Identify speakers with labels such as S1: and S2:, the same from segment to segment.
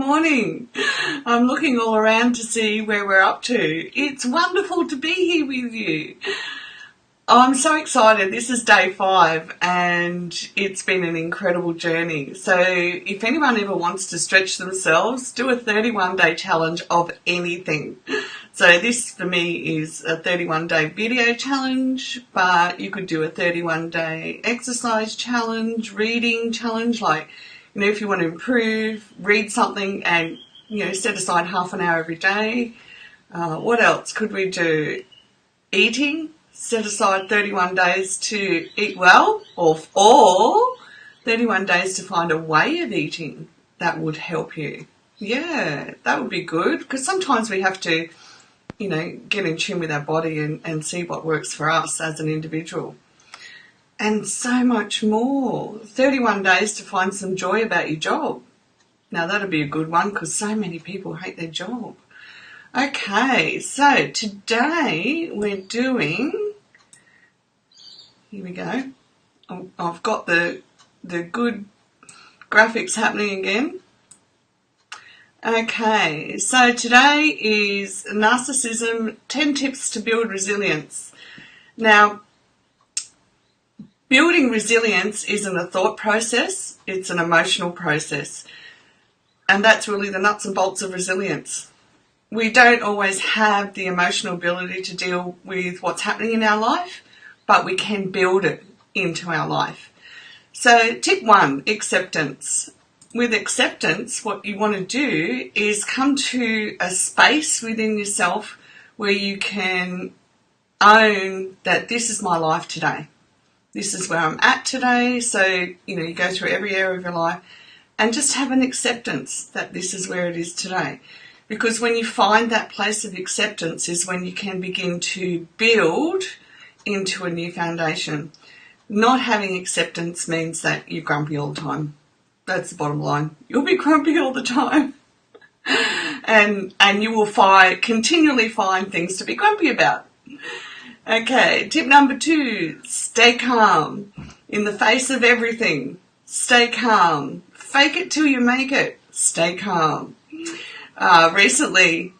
S1: morning. I'm looking all around to see where we're up to. It's wonderful to be here with you. I'm so excited. This is day 5 and it's been an incredible journey. So if anyone ever wants to stretch themselves, do a 31-day challenge of anything. So this for me is a 31-day video challenge, but you could do a 31-day exercise challenge, reading challenge, like, you know, if you want to improve, read something and, you know, set aside half an hour every day. What else could we do? Eating. Set aside 31 days to eat well, or 31 days to find a way of eating that would help you. Yeah, that would be good, because sometimes we have to, you know, get in tune with our body and see what works for us as an individual. And so much more. 31 days to find some joy about your job. Now that'd be a good one, because so many people hate their job. Okay, so today we're doing... Here we go. I've got the good graphics happening again. Okay, so today is Narcissism, 10 tips to build resilience. Now, building resilience isn't a thought process, it's an emotional process. And that's really the nuts and bolts of resilience. We don't always have the emotional ability to deal with what's happening in our life, but we can build it into our life. So tip 1, acceptance. With acceptance, what you want to do is come to a space within yourself where you can own that this is my life today. This is where I'm at today. So, you know, you go through every area of your life and just have an acceptance that this is where it is today. Because when you find that place of acceptance is when you can begin to build into a new foundation. Not having acceptance means that you're grumpy all the time. That's the bottom line. You'll be grumpy all the time. and you will continually find things to be grumpy about. Okay, tip number 2, stay calm. In the face of everything, stay calm. Fake it till you make it. Stay calm. Recently,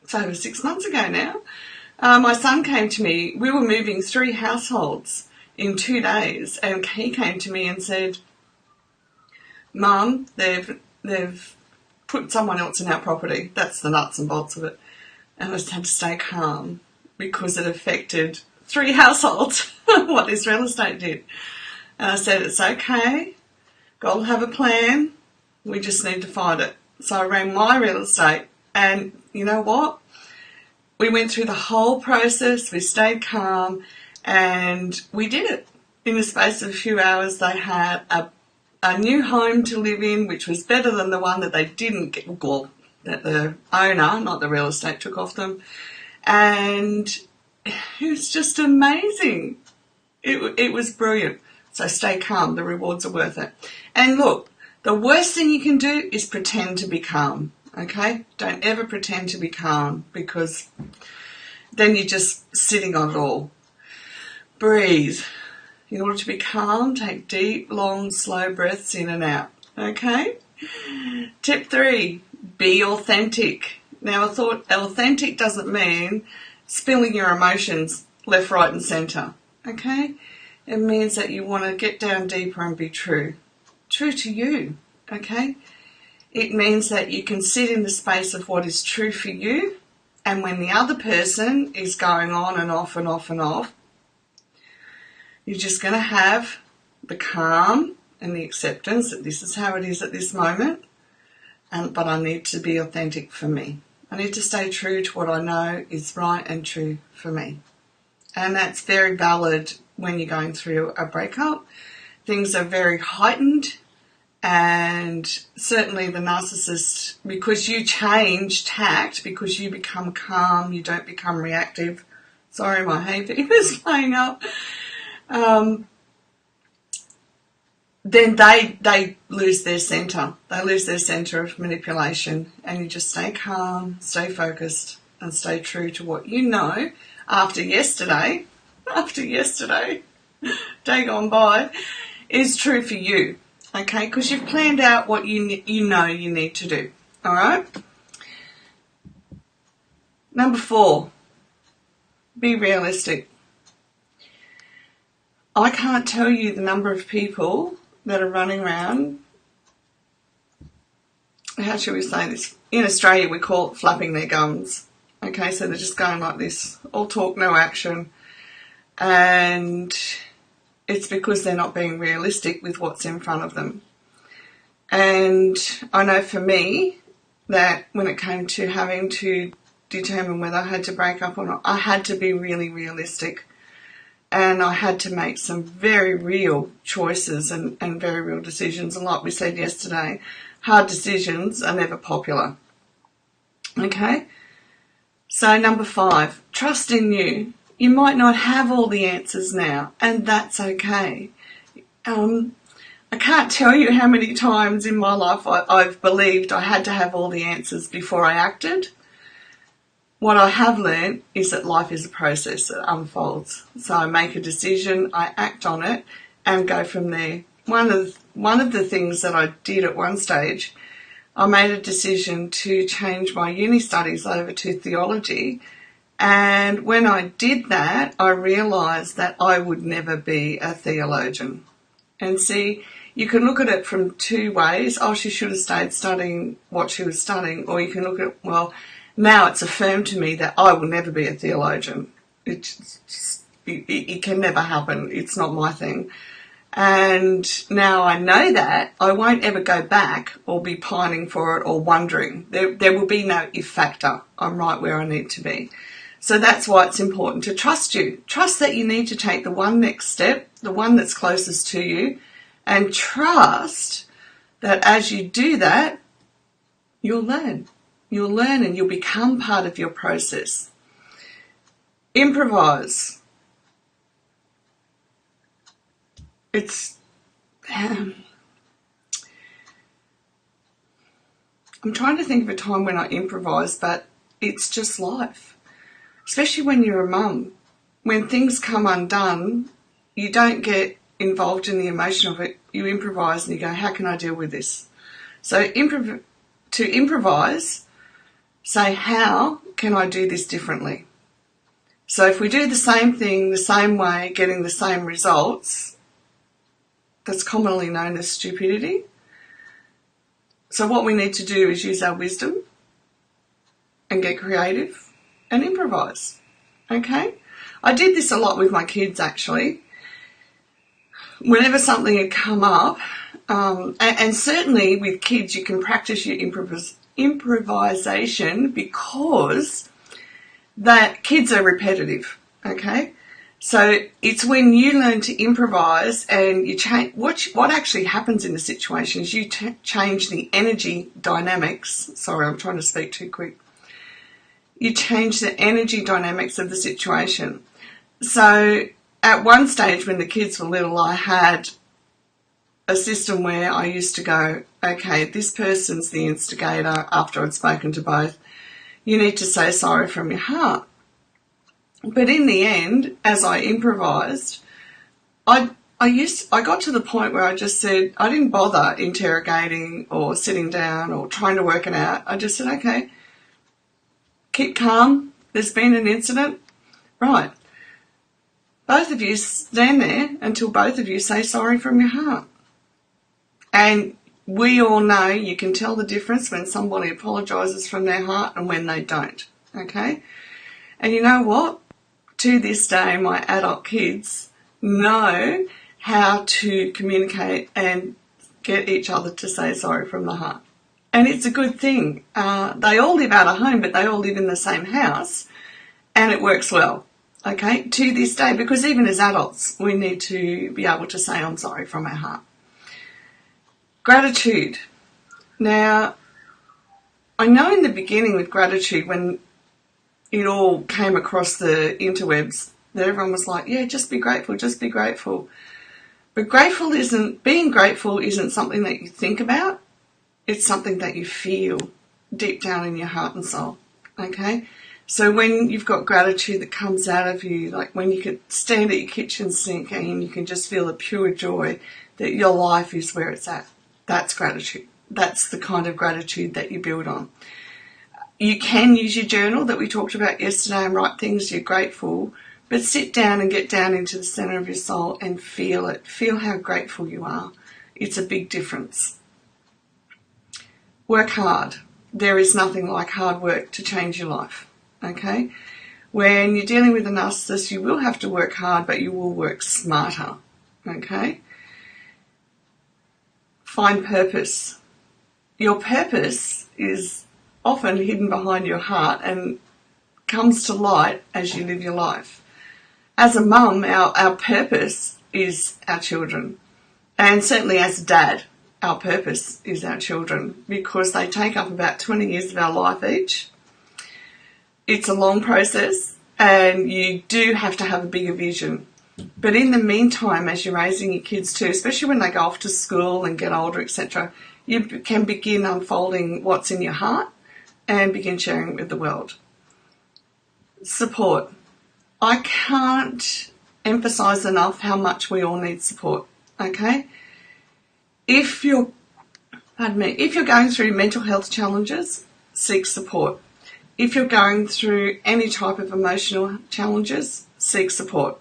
S1: it's over 6 months ago now, my son came to me. We were moving 3 households in 2 days, and he came to me and said, Mum, they've put someone else in our property. That's the nuts and bolts of it. And I just had to stay calm because it affected 3 households, what this real estate did. And I said, it's okay. God will have a plan. We just need to find it. So I rang my real estate, and you know what? We went through the whole process, we stayed calm, and we did it. In the space of a few hours, they had a new home to live in, which was better than the one that they didn't get, well, that the owner, not the real estate, took off them. And it was just amazing. It was brilliant. So stay calm, the rewards are worth it. And look, the worst thing you can do is pretend to be calm. Okay, don't ever pretend to be calm, because then you're just sitting on it all. Breathe. In order to be calm, take deep, long, slow breaths in and out. Okay? Tip 3, be authentic. Now, authentic doesn't mean spilling your emotions left, right and centre. Okay? It means that you want to get down deeper and be true. True to you. Okay? It means that you can sit in the space of what is true for you, and when the other person is going on and off and off and off, you're just going to have the calm and the acceptance that this is how it is at this moment, but I need to be authentic for me. I need to stay true to what I know is right and true for me. And that's very valid when you're going through a breakup. Things are very heightened. And certainly the narcissist, because you change tact, because you become calm, you don't become reactive. Sorry, my hay fever's playing up. Then they lose their centre. They lose their centre of manipulation, and you just stay calm, stay focused, and stay true to what you know after yesterday, day gone by, is true for you. okay? Because you've planned out what you know you need to do, all right? Number 4, be realistic. I can't tell you the number of people that are running around, how shall we say this? In Australia, we call it flapping their gums. Okay, so they're just going like this, all talk, no action. And it's because they're not being realistic with what's in front of them. And I know for me that when it came to having to determine whether I had to break up or not, I had to be really realistic. And I had to make some very real choices and very real decisions. And like we said yesterday, hard decisions are never popular. Okay? So number 5, trust in you. You might not have all the answers now, and that's okay. I can't tell you how many times in my life I've believed I had to have all the answers before I acted. What I have learned is that life is a process that unfolds. So I make a decision, I act on it, and go from there. One of the things that I did at one stage, I made a decision to change my uni studies over to theology. And when I did that, I realised that I would never be a theologian. And see, you can look at it from 2 ways. Oh, she should have stayed studying what she was studying. Or you can look at it, well, now it's affirmed to me that I will never be a theologian. It can never happen. It's not my thing. And now I know that, I won't ever go back or be pining for it or wondering. There will be no if factor. I'm right where I need to be. So that's why it's important to trust you. Trust that you need to take the one next step, the one that's closest to you, and trust that as you do that, you'll learn. You'll learn and you'll become part of your process. Improvise. I'm trying to think of a time when I improvised, but it's just life. Especially when you're a mum. When things come undone, you don't get involved in the emotion of it. You improvise and you go, how can I deal with this? So to improvise, say, how can I do this differently? So if we do the same thing the same way, getting the same results, that's commonly known as stupidity. So what we need to do is use our wisdom and get creative and improvise. Okay? I did this a lot with my kids, actually. Whenever something had come up, and certainly with kids you can practice your improvisation because that kids are repetitive, okay? So it's when you learn to improvise and you change, what actually happens in the situation is you change the energy dynamics. Sorry, I'm trying to speak too quick. You change the energy dynamics of the situation. So at one stage when the kids were little, I had a system where I used to go, okay, this person's the instigator after I'd spoken to both. You need to say sorry from your heart. But in the end, as I improvised, I got to the point where I just said, I didn't bother interrogating or sitting down or trying to work it out. I just said, okay, keep calm. There's been an incident. Right. Both of you stand there until both of you say sorry from your heart. And we all know you can tell the difference when somebody apologises from their heart and when they don't. Okay? And you know what? To this day, my adult kids know how to communicate and get each other to say sorry from the heart. And it's a good thing. They all live out of home, but they all live in the same house, and it works well, okay, to this day, because even as adults, we need to be able to say I'm sorry from our heart. Gratitude. Now, I know in the beginning with gratitude, when it all came across the interwebs, that everyone was like, yeah, just be grateful, just be grateful. But being grateful isn't something that you think about. It's something that you feel deep down in your heart and soul, okay? So when you've got gratitude that comes out of you, like when you can stand at your kitchen sink and you can just feel the pure joy that your life is where it's at, that's gratitude. That's the kind of gratitude that you build on. You can use your journal that we talked about yesterday and write things you're grateful, but sit down and get down into the centre of your soul and feel it. Feel how grateful you are. It's a big difference. Work hard. There is nothing like hard work to change your life. Okay? When you're dealing with a narcissist, you will have to work hard, but you will work smarter. Okay? Find purpose. Your purpose is often hidden behind your heart and comes to light as you live your life. As a mum, our purpose is our children. And certainly as a dad, our purpose is our children, because they take up about 20 years of our life each. It's a long process and you do have to have a bigger vision. But in the meantime, as you're raising your kids too, especially when they go off to school and get older, etc., you can begin unfolding what's in your heart and begin sharing it with the world. Support. I can't emphasize enough how much we all need support, okay? If you're going through mental health challenges, seek support. If you're going through any type of emotional challenges, seek support.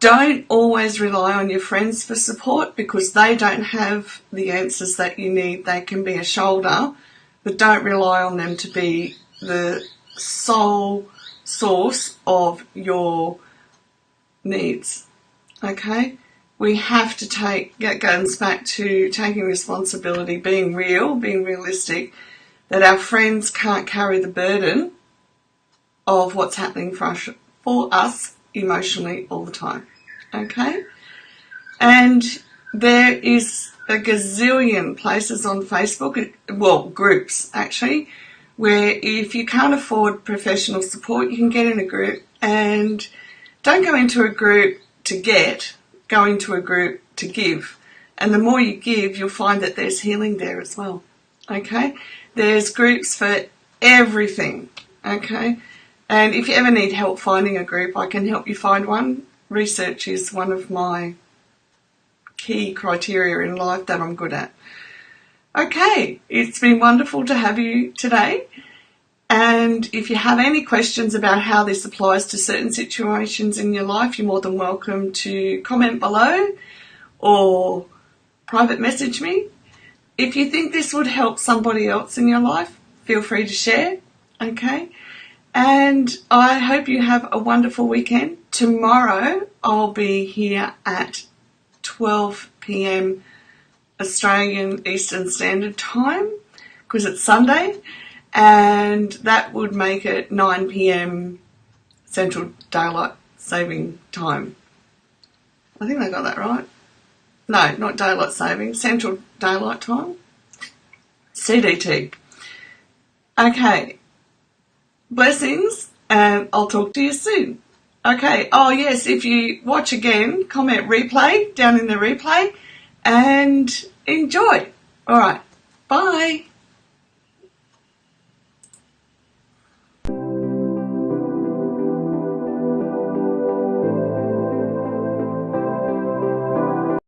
S1: Don't always rely on your friends for support, because they don't have the answers that you need. They can be a shoulder, but don't rely on them to be the sole source of your needs. Okay? We have to that goes back to taking responsibility, being real, being realistic, that our friends can't carry the burden of what's happening for us emotionally all the time. Okay? And there is a gazillion places on Facebook, well, groups actually, where if you can't afford professional support, you can get in a group. And don't go into a group to get, go into a group to give. And the more you give, you'll find that there's healing there as well. Okay? There's groups for everything. Okay? And if you ever need help finding a group, I can help you find one. Research is one of my key criteria in life that I'm good at. Okay, it's been wonderful to have you today. And if you have any questions about how this applies to certain situations in your life, you're more than welcome to comment below or private message me. If you think this would help somebody else in your life, feel free to share. Okay? And I hope you have a wonderful weekend. Tomorrow I'll be here at 12 p.m. Australian Eastern Standard Time, because it's Sunday, and that would make it 9 p.m. Central Daylight Saving Time. I think I got that right. No, not Daylight Saving, Central Daylight Time. CDT. Okay. Blessings, and I'll talk to you soon. Okay. Oh, yes, if you watch again, comment replay down in the replay and enjoy. All right. Bye.